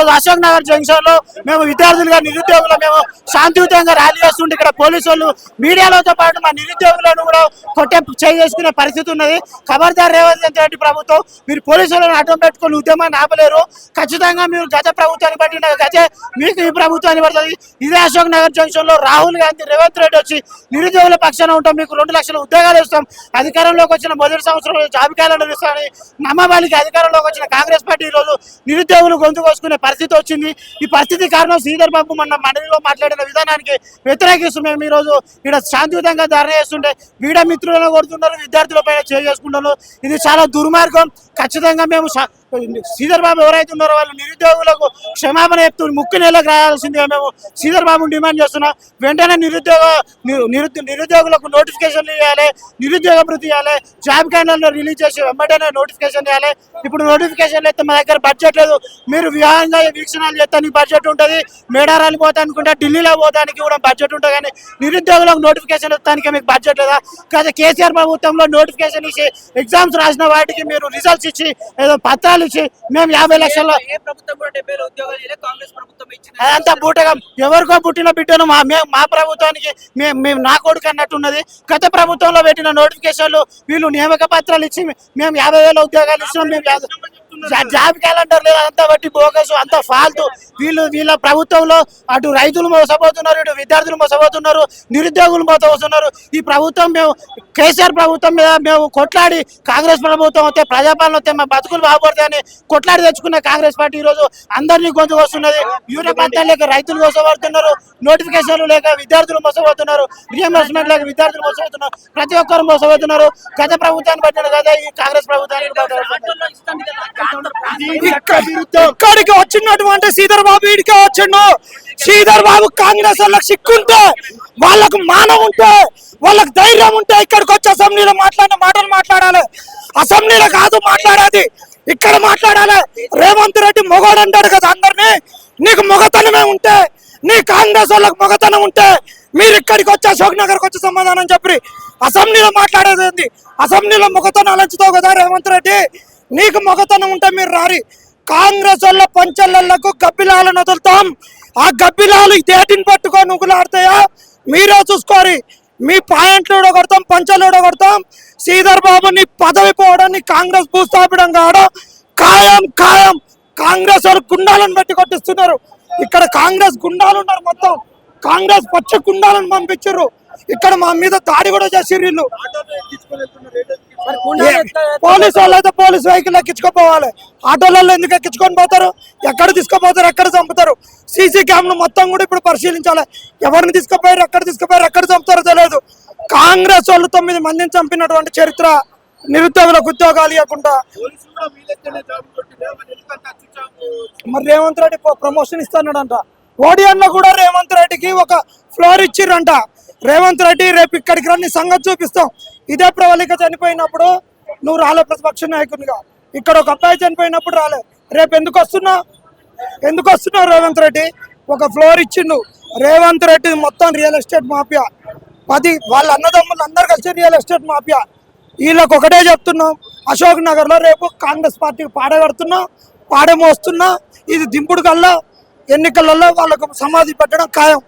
ఈరోజు అశోక్ నగర్ జంక్షన్ లో మేము విద్యార్థులుగా నిరుద్యోగులు మేము శాంతియుతంగా ర్యాలీ చేస్తుంటే ఇక్కడ పోలీసు వాళ్ళు మీడియాలతో పాటు మా నిరుద్యోగులను కూడా చేసుకునే పరిస్థితి ఉన్నది. ఖబర్దార్ రేవంత్ రెడ్డి ప్రభుత్వం, మీరు పోలీసులను అడ్డం పెట్టుకుని ఉద్యమాన్ని ఆపలేరు. ఖచ్చితంగా మీరు గత ప్రభుత్వాన్ని పట్టిన గతే మీకు ఈ ప్రభుత్వాన్ని పడుతుంది. ఇదే అశోక్ నగర్ జంక్షన్ లో రాహుల్ గాంధీ రేవంత్ రెడ్డి వచ్చి నిరుద్యోగుల పక్షాన ఉంటాం, మీకు 2 లక్షల ఉద్యోగాలు ఇస్తాం, అధికారంలోకి వచ్చిన మొదటి సంవత్సరంలో జాబ్ క్యాలెండర్ ఇస్తామని నమ్మబాలికి అధికారంలోకి వచ్చిన కాంగ్రెస్ పార్టీ ఈరోజు నిరుద్యోగులు గొంతు కోసుకునే పరిస్థితి వచ్చింది. ఈ పరిస్థితి కారణం శ్రీధర్ బాబు మొన్న మండలిలో మాట్లాడిన విధానానికి వ్యతిరేకిస్తూ మేము ఈరోజు ఇక్కడ శాంతియుతంగా ధర్నా చేస్తుంటే వీడ మిత్రులను కొడుతున్నారు, విద్యార్థుల పైన చేసుకుంటున్నారు. ఇది చాలా దుర్మార్గం. ఖచ్చితంగా మేము శ్రీధర్ బాబు ఎవరైతే ఉన్నారో వాళ్ళు నిరుద్యోగులకు క్షమాపణ చెప్తూ ముక్కు నెలకు రాయాల్సిందిగా మేము శ్రీధర్ బాబుని డిమాండ్ చేస్తున్నాం. వెంటనే నిరుద్యోగులకు నోటిఫికేషన్లు ఇవ్వాలి, నిరుద్యోగ భృతి ఇవ్వాలి, జాబ్ క్యాలెండర్ రిలీజ్ చేసి వెంటనే నోటిఫికేషన్ ఇవ్వాలి. ఇప్పుడు నోటిఫికేషన్లు అయితే మా దగ్గర బడ్జెట్ లేదు. మీరు విహారంగా వీక్షణాలు చేస్తానికి బడ్జెట్ ఉంటుంది, మేడారాలు పోతానుకుంటే ఢిల్లీలో పోతానికి కూడా బడ్జెట్ ఉంటుంది, కానీ నిరుద్యోగులకు నోటిఫికేషన్ ఇస్తానికి మీకు బడ్జెట్ లేదా? కదా కేసీఆర్ ప్రభుత్వంలో నోటిఫికేషన్ ఇచ్చి ఎగ్జామ్స్ రాసిన వాటికి మీరు రిజల్ట్స్ ఇచ్చి ఏదో పత్రాలు ఇచ్చి మేము 50 లక్షల్లో అదంతా బూటకం. ఎవరికో పుట్టిన బిడ్డను మా ప్రభుత్వానికి మేము నా కొడుకు అన్నట్టున్నది. గత ప్రభుత్వంలో పెట్టిన నోటిఫికేషన్లు వీళ్ళు నియామక పత్రాలు ఇచ్చి మేము 50,000 ఉద్యోగాలు ఇచ్చినాం, మేము జాబ్ క్యాలెండర్ లేదు, అంతా బట్టి బోగసు, అంత ఫాల్తు. వీళ్ళ ప్రభుత్వంలో అటు రైతులు మోసపోతున్నారు, ఇటు విద్యార్థులు మోసపోతున్నారు, నిరుద్యోగులు మోసపోతున్నారు. ఈ ప్రభుత్వం మేము కేసీఆర్ ప్రభుత్వం మీద మేము కొట్లాడి కాంగ్రెస్ ప్రభుత్వం వస్తే ప్రజాపాలన వస్తే మా బతుకులు బాగుపడతాయని కొట్లాడి తెచ్చుకున్న కాంగ్రెస్ పార్టీ ఈరోజు అందరినీ గొంతు వస్తున్నది. యూరియా పత్రాలు లేక రైతులు మోసపడుతున్నారు, నోటిఫికేషన్లు లేక విద్యార్థులు మోసపోతున్నారు, రియంబర్స్మెంట్ లేక విద్యార్థులు మోసపోతున్నారు, ప్రతి ఒక్కరు మోసపోతున్నారు. గత ప్రభుత్వాన్ని పట్టిన కదా ఈ కాంగ్రెస్ ప్రభుత్వానికి ఇక్కడికి వచ్చినటువంటి శ్రీధర్ బాబు ఇడికే వచ్చిండు. శ్రీధర్ బాబు కాంగ్రెస్ వాళ్ళకి సిక్కుంటే, వాళ్ళకు మానం ఉంటే, వాళ్ళకి ధైర్యం ఉంటే ఇక్కడికి వచ్చి అసెంబ్లీలో మాట్లాడిన మాటలు మాట్లాడాలి. అసెంబ్లీలో కాదు మాట్లాడేది, ఇక్కడ మాట్లాడాలి. రేవంత్ రెడ్డి మొగోడు అంటాడు కదా అందరినీ. నీకు మొగతనమే ఉంటే, నీ కాంగ్రెస్ వాళ్ళకి మొగతనం ఉంటే మీరు ఇక్కడికి వచ్చి అశోక్ నగర్కి వచ్చి సమాధానం చెప్పి అసెంబ్లీలో మాట్లాడేది ఏంది? అసెంబ్లీలో మొగతనం అలంచుతావు కదా రేవంత్ రెడ్డి. నీకు మొగతనం ఉంటే మీరు రారి. కాంగ్రెస్ వాళ్ళ పంచళ్ళకు గబ్బిలాలను వదులుతాం. ఆ గబ్బిలాలు దేటిని పట్టుకొని ఉగులాడతాయా మీరే చూసుకోరి. మీ పాయింట్లు కొడతాం, పంచలు కొడతాం. శ్రీధర్ బాబుని పదవి పోవడాన్ని కాంగ్రెస్ భూస్థాపడం కావడం ఖాయం ఖాయం. కాంగ్రెస్ వాళ్ళు గుండాలను పెట్టి కొట్టిస్తున్నారు. ఇక్కడ కాంగ్రెస్ గుండాలు ఉన్నారు, మొత్తం కాంగ్రెస్ పచ్చ గుండాలను పంపించారు. ఇక్కడ మా మీద దాడి కూడా చేసిర్రు వీళ్ళు. పోలీసు వాళ్ళు అయితే పోలీస్ వెహికల్ ఎక్కించుకోపోవాలి, ఆటోలలో ఎందుకు ఎక్కించుకొని పోతారు? ఎక్కడ తీసుకుపోతారు, ఎక్కడ చంపుతారు? సీసీ క్యామ్లు మొత్తం కూడా ఇప్పుడు పరిశీలించాలి. ఎవరిని తీసుకుపోయారు, ఎక్కడ చంపుతారో తెలియదు. కాంగ్రెస్ వాళ్ళు 9 మందిని చంపినటువంటి చరిత్ర. నిరుద్యోగులకు ఉద్యోగాలు ఇవ్వకుండా మరి రేవంత్ రెడ్డి ప్రమోషన్ ఇస్తానంట. ఓడియన్లో కూడా రేవంత్ రెడ్డికి ఒక ఫ్లోర్ ఇచ్చిర్రంట. రేవంత్ రెడ్డి రేపు ఇక్కడికి రండి, సంగతి చూపిస్తాం. ఇదే ప్రవళిక చనిపోయినప్పుడు నువ్వు రాలే ప్రతిపక్ష నాయకునిగా, ఇక్కడ ఒక అబ్బాయి చనిపోయినప్పుడు రాలే. రేపు ఎందుకు వస్తున్నావు రేవంత్ రెడ్డి? ఒక ఫ్లోర్ ఇచ్చిండు రేవంత్ రెడ్డి. మొత్తం రియల్ ఎస్టేట్ మాఫియా, 10 వాళ్ళ అన్నదమ్ములు అందరు కలిసి రియల్ ఎస్టేట్ మాఫియా. వీళ్ళకి ఒకటే చెప్తున్నాం, అశోక్ నగర్లో రేపు కాంగ్రెస్ పార్టీకి పాడగడుతున్నా, పాడమోస్తున్నా. ఇది దింపుడు కల్లా ఎన్నికలలో వాళ్ళకు సమాధి పెట్టడం ఖాయం.